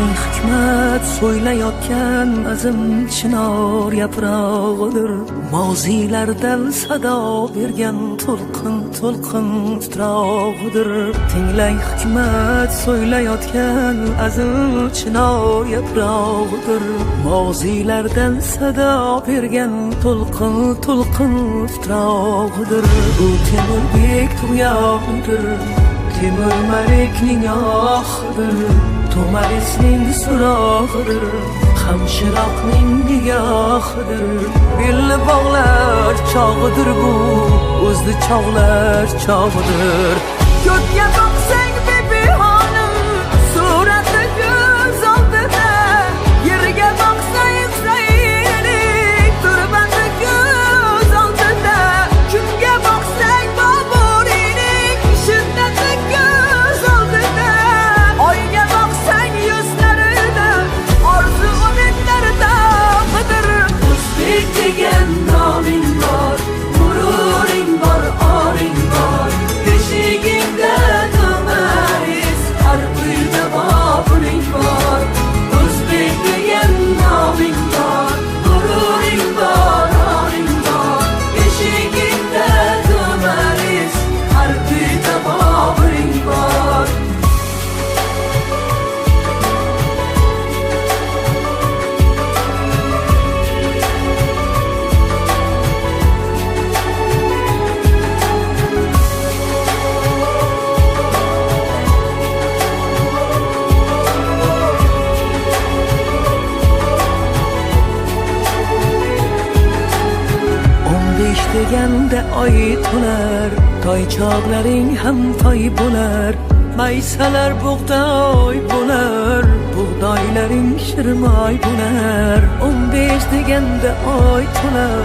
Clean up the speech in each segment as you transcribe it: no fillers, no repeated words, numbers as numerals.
tinglay hikmat so'ylayotgan azim chinor yaprog'idir. Mozilardan sado bergan to'lqin to'lqin titrog'idir. Tinglay hikmat so'ylayotgan azim chinor yaprog'idir. Mozilardan sado bergan to'lqin to'lqin titrog'idir. Bu Temurbek tug'yonidir, Temur Malikning ohidir, To'marisning surog'idir, Hamshiroqning nigohidir. Belni bog'lar chog'idir bu, o'zni chog'lar chog'idir. Ko'kka boqsang bebi xonim, surati ko'z oldida, yerga boqsang Israillik turbati ko'z oldida, kunga boqsang Boburiylik shiddati ko'z oldida, oyga boqsang yuzlarida orzu umidlarda qidir. O'zbek degan noming bor, g'ururing bor, oring bor, beshigingda To'maris, har uyda Boburing bor. O'zbek degan noming bor, g'ururing bor, oring bor, beshigingda To'maris, har uyda Boburing bor. Deganda oy to'lar, toychoqlaring ham toy bo'lar. Maysalar bug'doy bo'lar, bug'doylaring shirmoy bo'lar. 15 deganda oy to'lar,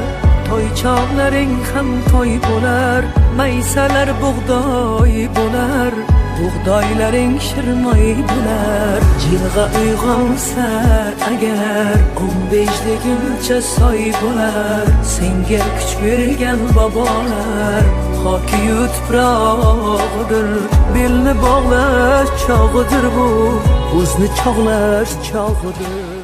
toychoqlaring ham toy bo'lar. Maysalar bug'doy bo'lar, bug'doylaring shirmoy bo'lar. Jilg'a uyg'onsa agar 15 deguncha soy bo'lar. Senga kuch bergan bobolar hoki tuprog'idir. Belni bog'lash chog'idir bu, o'zni chog'lash chog'idir.